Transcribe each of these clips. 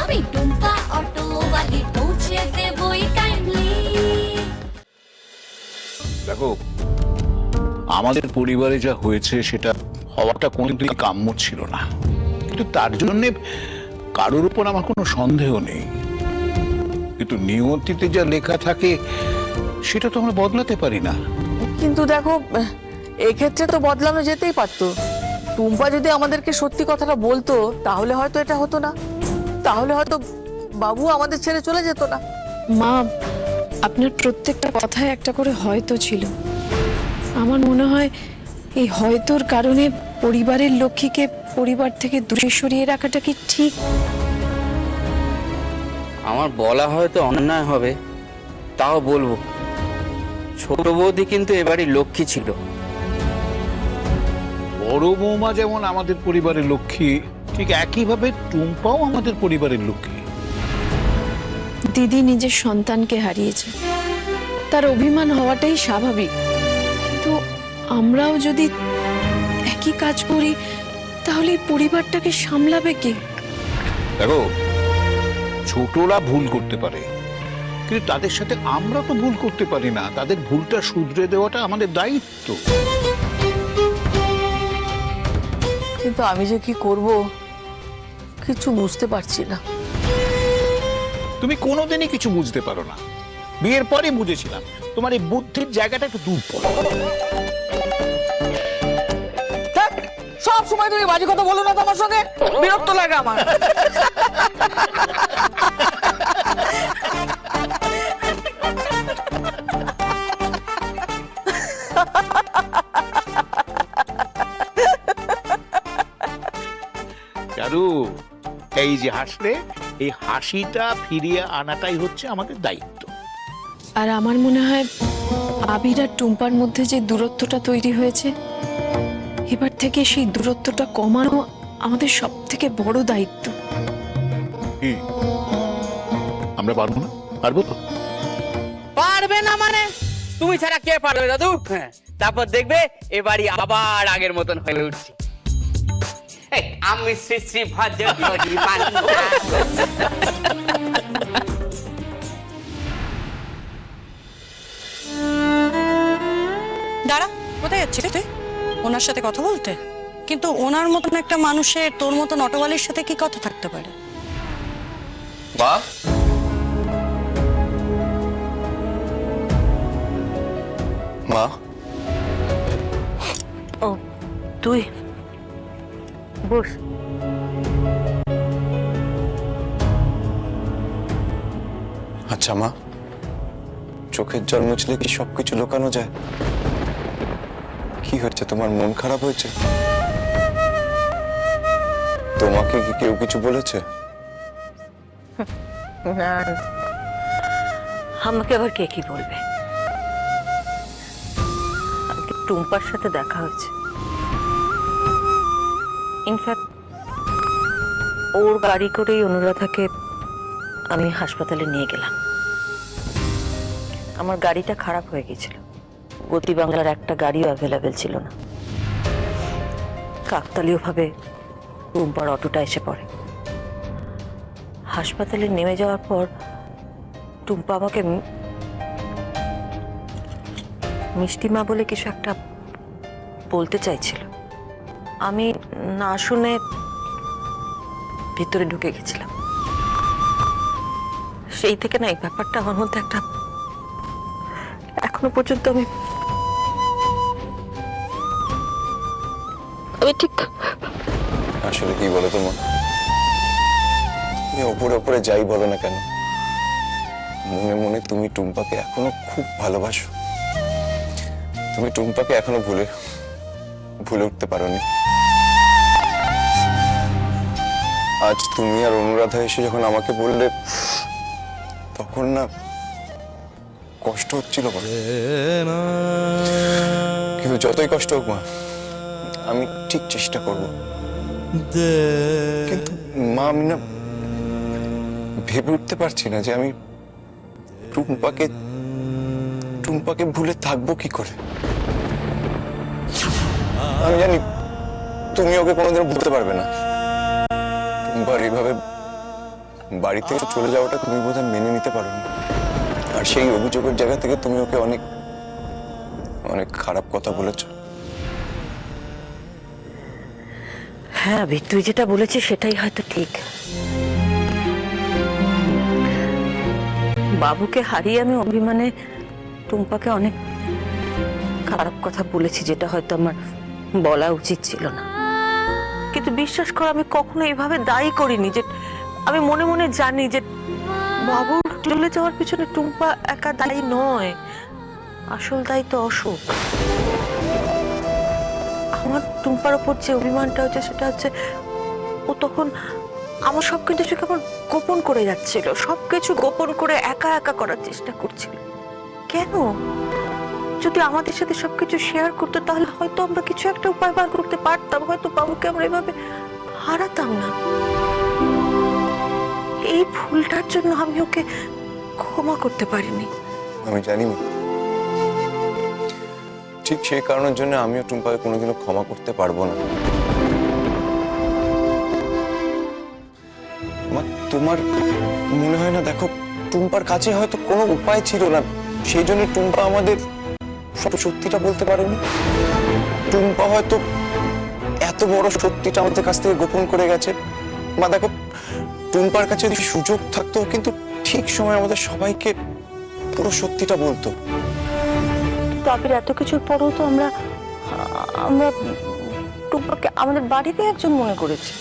আমি টুম্পা অটোওয়ালি পৌঁছে দেবই টাইমলি। দেখো, আমাদের পরিবারে যা হয়েছে সেটা হওয়াটা কোনোদিনই কাম্য ছিল না, কিন্তু তার জন্য কারোর উপর আমার কোনো সন্দেহ নেই। কিন্তু নিয়তিতে যা লেখা থাকে সেটা তো আমরা বদলাতে পারি না। কিন্তু দেখো, এক্ষেত্রে তো বদলানো যেতেই পারতো। টুম্পা যদি আমাদেরকে সত্যি কথাটা বলতো তাহলে হয়তো এটা হতো না, তাহলে হয়তো বাবু আমাদের ছেড়ে চলে যেত না। মা, আপনার প্রত্যেকটা কথায় একটা করে হয়তো ছিল। আমার মনে হয় এই হয়তোর কারণে পরিবারের লক্ষ্মীকে পরিবার থেকে দূরে সরিয়ে রাখাটা কি ঠিক? আমার বলা হয়তো অন্যায় হবে, তাও বলবো, ছোট বৌদি কিন্তু এবারই লক্ষ্মী ছিল। বড় বৌমা যেমন আমাদের পরিবারের লক্ষ্মী, ঠিক একইভাবে টুম্পাও আমাদের পরিবারের লক্ষ্মী। দিদি নিজের সন্তানকে হারিয়েছে, তার অভিমান হওয়াটাই স্বাভাবিক। কিন্তু আমরাও যদি একই কাজ করি তাহলে এই পরিবারটাকে সামলাবে কে? দেখো, ছোটরা ভুল করতে পারে, কিন্তু তাদের সাথে আমরা তো ভুল করতে পারি না। তাদের ভুলটা শুধরে দেওয়াটা আমাদের দায়িত্ব। কিন্তু আমি যে কি করব কিছু বুঝতে পারছি না। তুমি কোনোদিনই কিছু বুঝতে পারো না। বিয়ের পরে বুঝেছিলাম তোমার এই বুদ্ধির জায়গাটা একটু দুর্বল। সব সময় তুমি বাজে কথা বলো না তো আমার সঙ্গে, বিরক্ত লাগে আমার। চারু, এই যে হাসলে, এই হাসিটা ফিরিয়ে আনাটাই হচ্ছে আমাদের দায়িত্ব। আর আমার মনে হয় আবির আর টুম্পার মধ্যে যে দূরত্বটা তৈরি হয়েছে, এবার থেকে সেই দূরত্বটা কমানো আমাদের সব থেকে বড় দায়িত্ব। কি আমরা পারবো না? পারবো তো? পারবে না মানে? তুমি ছাড়া কে পারবে দাদু? হ্যাঁ, তারপর দেখবে এবারই আবার আগের মতন হয়ে উঠছি। এই, আমি শ্রী শ্রী ভদ্র করি মান্না। দাঁড়া, কোথায় যাচ্ছিস তুই? ওনার সাথে কথা বলতে? কিন্তু ওনার মতন একটা মানুষের তোর মতন অটোওয়ালির সাথে কি কথা থাকতে পারে? মা, মা, ও তুই বস। আচ্ছা মা, চোখের জল মুছলে কি সবকিছু লুকানো যায়? কি হচ্ছে, তোমার মন খারাপ হয়েছে? তোমাকে কি কেউ কিছু বলেছে? না, আমাকে আবার কে কি বলবে? আজকে টুম্পার সাথে দেখা হয়েছে। ইনফ্যাক্ট ওর গাড়ি করেই অনুরাধাকে আমি হাসপাতালে নিয়ে গেলাম। আমার গাড়িটা খারাপ হয়ে গেছিল, গতি বাংলার একটা গাড়িও অ্যাভেলেবেল ছিল না। কাকতালীয় ভাবে টুম্পার অটোটা এসে পড়ে। হাসপাতালে নেমে যাওয়ার পর টুম্পা আমাকে মিষ্টিমা বলে কিছু একটা বলতে চাইছিল। আমি না শুনে ভিতরে ঢুকে গেছিলাম। সেই থেকে না এই ব্যাপারটা আমার মধ্যে একটা, এখনো পর্যন্ত আমি ঠিক আসলে কি বলো তোমার, তুমি ওপরে ওপরে যাই বলো না কেন, মনে মনে তুমি টুম্পাকে এখনো খুব ভালোবাসো। তুমি টুম্পাকে এখনো ভুলে উঠতে পারোনি। আজ তুমি আর অনুরাধা এসে যখন আমাকে বললে, তখন না কষ্ট হচ্ছিল বলো। কিন্তু যতই কষ্ট হোক মা, আমি ঠিক চেষ্টা করব। কিন্তু মা, আমি না ভেবে উঠতে পারছি না যে আমি টুম্পাকে ভুলে থাকবো কি করে। আমি জানি তুমি ওকে কোনোদিনও ভুলতে পারবে না। টুম্পার এইভাবে বাড়ি থেকে চলে যাওয়াটা তুমি বোধহয় মেনে নিতে পারো না। আর সেই অভিযোগের জায়গা থেকে তুমি ওকে অনেক অনেক খারাপ কথা বলেছো। হ্যাঁ আবির, তুই যেটা বলেছিস সেটাই হয়তো ঠিক। বাবুকে হারিয়ে আমি অভিমানে টুম্পাকে অনেক খারাপ কথা বলেছি, যেটা হয়তো আমার বলা উচিত ছিল না। কিন্তু বিশ্বাস কর, আমি কখনো এইভাবে দায়ী করিনি। যে আমি মনে মনে জানি যে বাবুর চলে যাওয়ার পিছনে টুম্পা একা দায়ী নয়, আসল দায়ী তো অশোক। আমার টুম্পার ওপর যে অভিমানটা হচ্ছে সেটা হচ্ছে ও তখন আমার সবকিছু কেমন গোপন করে যাচ্ছিল, সবকিছু গোপন করে একা একা করার চেষ্টা করছিল। কেন? যদি আমাদের সাথে সবকিছু শেয়ার করতো তাহলে হয়তো আমরা কিছু একটা উপায় বার করতে পারতাম, হয়তো বাবুকে আমরা এভাবে হারাতাম না। এই ভুলটার জন্য আমি ওকে ক্ষমা করতে পারিনি। আমি জানি মা, ঠিক সেই কারণের জন্য আমিও টুম্পাকে কোনোদিনও ক্ষমা করতে পারবো না। তোমার মনে হয় না, দেখো টুম্পার কাছে হয়তো কোনো উপায় ছিল না, সেই জন্য টুম্পা আমাদের সব সত্যিটা বলতে পারেনি। টুম্পা হয়তো এত বড় সত্যিটা আমাদের কাছ থেকে গোপন করে গেছে। মা দেখো, টুম্পার কাছে যদি সুযোগ থাকতো কিন্তু ঠিক সময় আমাদের সবাইকে পুরো সত্যিটা বলতো। তারপর এত কিছুর পরেও তো আমরা টুম্পাকে আমাদের বাড়িতে একজন মনে করেছি।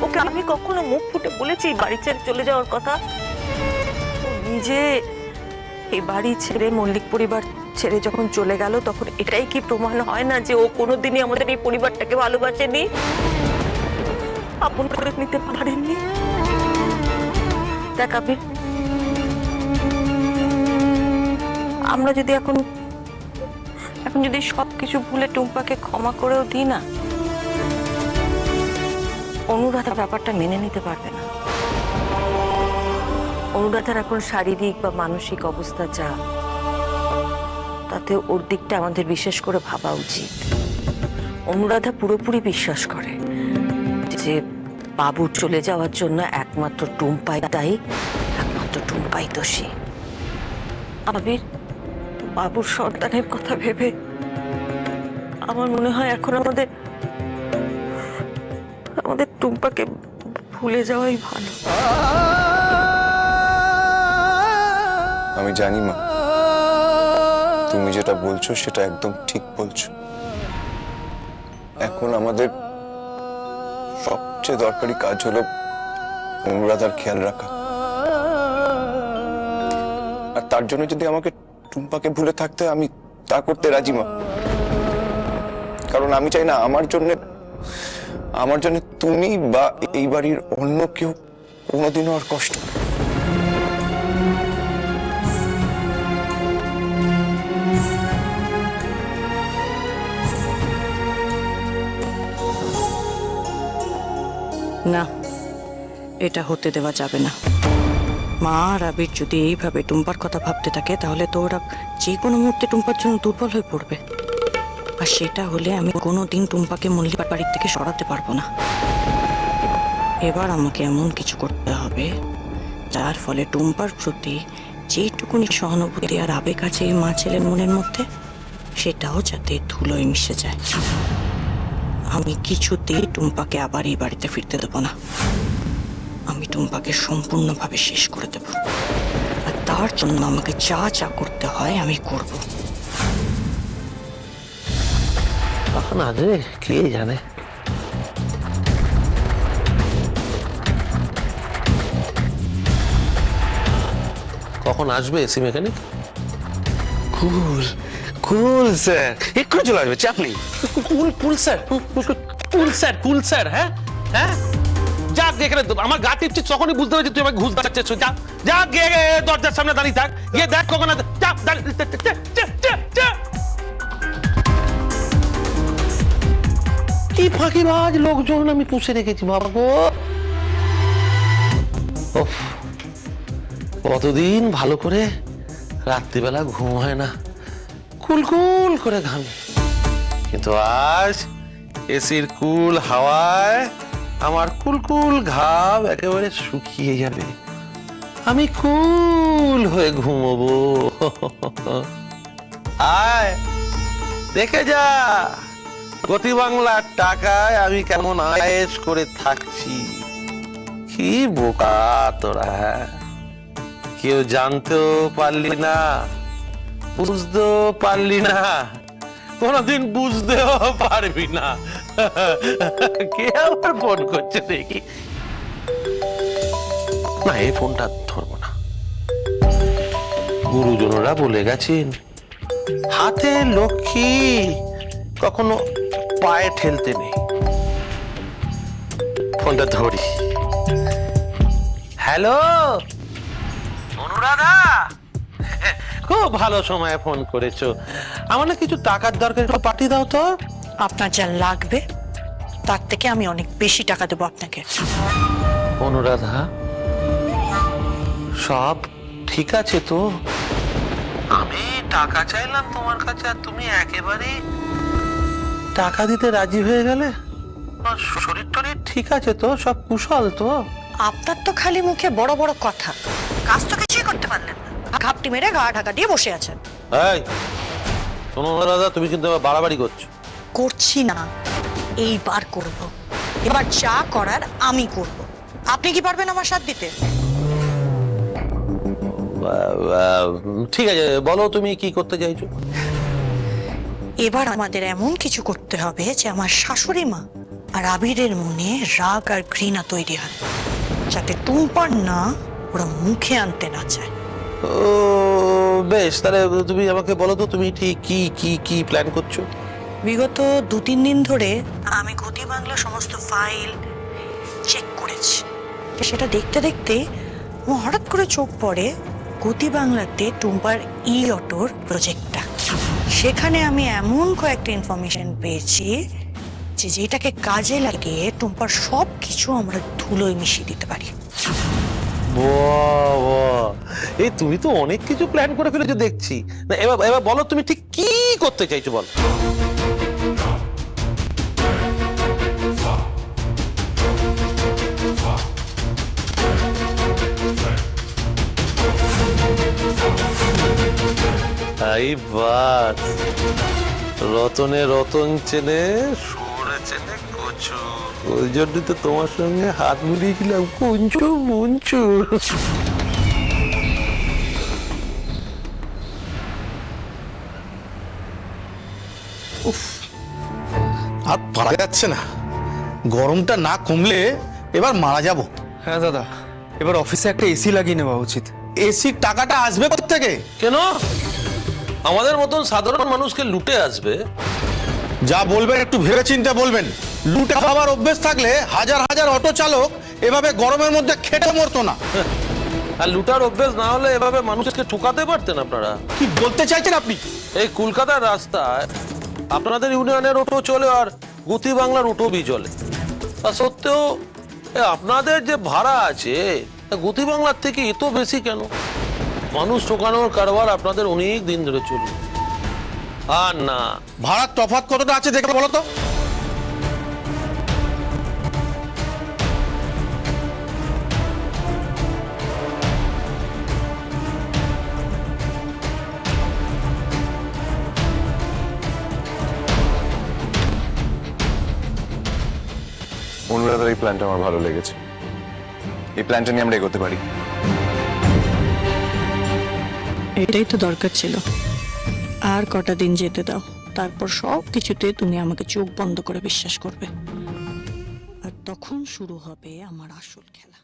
ওকে আমি কখনো মুখ ফুটে বলেছি বাড়ি ছেড়ে চলে যাওয়ার কথা? নিজে এই বাড়ি ছেড়ে, মল্লিক পরিবার ছেড়ে যখন চলে গেল, তখন এটাই কি প্রমাণ হয় না যে ও কোনোদিনই আমাদের এই পরিবারটাকে ভালোবাসেনি, আপন করে নিতে পারেননি? দেখ আবির, আমরা যদি এখন যদি সবকিছু ভুলে টুম্পাকে ক্ষমা করেও দিই না, অনুরাধা ব্যাপারটা মেনে নিতে পারবে না। অনুরাধার এখন শারীরিক বা মানসিক অবস্থা যা, তাতে ওর দিকটা আমাদের বিশেষ করে ভাবা উচিত। অনুরাধা পুরোপুরি বিশ্বাস করে যে বাবুর চলে যাওয়ার জন্য একমাত্র টুম্পাই দায়ী, একমাত্র টুম্পাই দোষী। আবির, বাবুর সন্তানের কথা ভেবে আমার মনে হয় এখন আমাদের টুম্পাকে ভুলে যাওয়াই ভালো। আমি জানি মা, তুমি যেটা বলছো সেটা একদম ঠিক বলছো। এখন আমাদের সবচেয়ে দরকারি কাজ হলো অনুরাধার খেয়াল রাখা। আর তার জন্য যদি আমাকে টুম্পাকে ভুলে থাকতে হয়, আমি তা করতে রাজি মা। কারণ আমি চাই না আমার জন্য তুমি বা এই বাড়ির অন্য কেউ কোনোদিনও আর কষ্ট। না, এটা হতে দেওয়া যাবে না। মা আর আবির যদি এইভাবে টুম্পার কথা ভাবতে থাকে, তাহলে তো ওরা যে কোনো মুহূর্তে টুম্পার জন্য দুর্বল হয়ে পড়বে। আর সেটা হলে আমি কোনোদিন টুম্পাকে মল্লিক বাড়ির থেকে সরাতে পারবো না। এবার আমাকে এমন কিছু করতে হবে যার ফলে টুম্পার প্রতি যেটুকুনি সহানুভূতি আর আবেগ আছে এই মা ছেলের মনের মধ্যে, সেটাও যাতে ধুলোয় মিশে যায়। আমি কিছুতেই টুম্পাকে আবার এই বাড়িতে ফিরতে দেবো না। আমি টুম্পাকে সম্পূর্ণভাবে শেষ করে দেব, আর তার জন্য আমাকে যা যা করতে হয় আমি করব। কখন আসবে কে জানে। কখন আসবে এসি মেকানিক? কুল কুল স্যার, এক্ষুনি চলে আসবে, চাপ নেই। কুল স্যার, কুল স্যার, কুল স্যার। হ্যাঁ হ্যাঁ, যা এখানে আমার গা টিপছিস, তখনই বুঝতে পারছি তুই আমাকে ঘুষ দাঁড়াচ্ছিস। যা যা গিয়ে দরজার সামনে দাঁড়িয়ে থাক, গিয়ে দেখ কখন। কি ফাঁকিবাজ লোকজন আমি পুষে রেখেছি বাবা গো। কতদিন ভালো করে রাত্রিবেলা ঘুম হয় না, কুলকুল করে ঘামি, কিন্তু আজ এসির কুল হাওয়ায় আমার কুলকুল ঘাম একেবারে শুকিয়ে যাবে, আমি কুল হয়ে ঘুমোবো। আয় দেখে যা গতি বাংলার টাকায় আমি কেমন আয়েশ করে থাকছি। কি বোকা তোরা, কেউ জানতেও পারলি না, বুঝতেও পারলি না, কোনদিন বুঝতেও পারবি না। কে আবার ফোন করছে দেখি? না, এই ফোনটা ধরবো না। গুরুজনরা বলে গেছেন, হাতে লক্ষ্মী কখনো পায়ে ঠেলতে নেই। ফোনটা ধরি। হ্যালো অনুরাধা, খুব ভালো সময়ে ফোন করেছো। আমার না কিছু টাকার দরকার, একটু পাঠিয়ে দাও তো। আপনার যা লাগবে তার থেকে আমি অনেক বেশি টাকা দেবো আপনাকে। অনুরাধা, সব ঠিক আছে তো? আমি টাকা চাইলাম তোমার কাছে আর তুমি একেবারে টাকা দিতে রাজি হয়ে গেলে। আর শরীর টরীর ঠিক আছে তো? সব কুশল তো? আপনার তো খালি মুখে বড় বড় কথা, কাজ তো কিছুই করতে পারলেন না। ঘাপটি মেরে গা ঢাকা দিয়ে বসে আছেন। এই শোনো অনুরাধা, তুমি কিন্তু আবার বাড়াবাড়ি করছো। করছি না, এইবার করব। এবার যা করার আমি করব। আপনি কি পারবেন আমার সাথ দিতে? ঠিক আছে, বলো তুমি কি করতে চাইছো। এবার আমাদের এমন কিছু করতে হবে যে আমার শাশুড়ি মা আর আবিরের মনে রাগ আর ঘৃণা তৈরি হয়, যাতে টুম্পার না ওরা মুখে আনতে না চায়। ও বেশ, তাহলে তুমি আমাকে বলো তো তুমি ঠিক কি কি কি প্ল্যান করছো। বিগত 2-3 দিন ধরে আমি গতি বাংলা সমস্ত ফাইল চেক করেছি। সেটা দেখতে দেখতে আমার হঠাৎ করে চোখ পড়ে গতি বাংলাতে টুম্পার ই অটোর প্রজেক্টটা। সেখানে আমি এমন কয়েকটা ইনফরমেশন পেয়েছি যে যেটাকে কাজে লাগিয়ে টুম্পার সব কিছু আমরা ধুলোয় মিশিয়ে দিতে পারি। বাহ বাহ, এই তুমি তো অনেক কিছু প্ল্যান করে ফেলেছো দেখছি। না এবার এবার বলো তুমি ঠিক কি করতে চাইছো, বল। এই বাস রতনে রতন চেনে, সুরে চেনে কচু। ওই জন্য তো তোমার সঙ্গে হাত মিলিয়েছিলাম কুঞ্চু মুঞ্চু। আর পারা যাচ্ছে না, গরমটা না কমলে এবার মারা যাব। হ্যাঁ দাদা, এবার অফিসে একটা এসি লাগিয়ে নেওয়া উচিত। এসির টাকাটা আসবে কোত্থেকে? কেন আমাদের মতন সাধারণ মানুষকে লুটে আসবে? যা বলবেন একটু ভেবেচিন্তে বলবেন। লুটে খাবার অভ্যেস থাকলে হাজার হাজার অটো চালক এভাবে গরমের মধ্যে খেটে মরতো না। আর লুটার অভ্যেস না হলে এভাবে মানুষকে ঠকাতে পারতেন আপনারা। কি বলতে চাইছেন আপনি? এই কলকাতার রাস্তায় আপনাদের ইউনিয়নের অটো চলে আর গতি বাংলার অটো বি চলে। তা সত্ত্বেও আপনাদের যে ভাড়া আছে গতি বাংলার থেকে এত বেশি কেন? মানুষ ঠকানোর কারবার আপনাদের অনেক দিন ধরে চলবে। আর না, ভাড়ার তফাৎ কতটা আছে দেখে বলো তো। অনুরাধার এই প্ল্যানটা আমার ভালো লেগেছে। এই প্ল্যানটা নিয়ে আমরা এগোতে পারি। এটাই তো দরকার ছিল। আর কটা দিন যেতে দাও, তারপর সব কিছুতে তুমি আমাকে চোখ বন্ধ করে বিশ্বাস করবে, আর তখন শুরু হবে আমার আসল খেলা।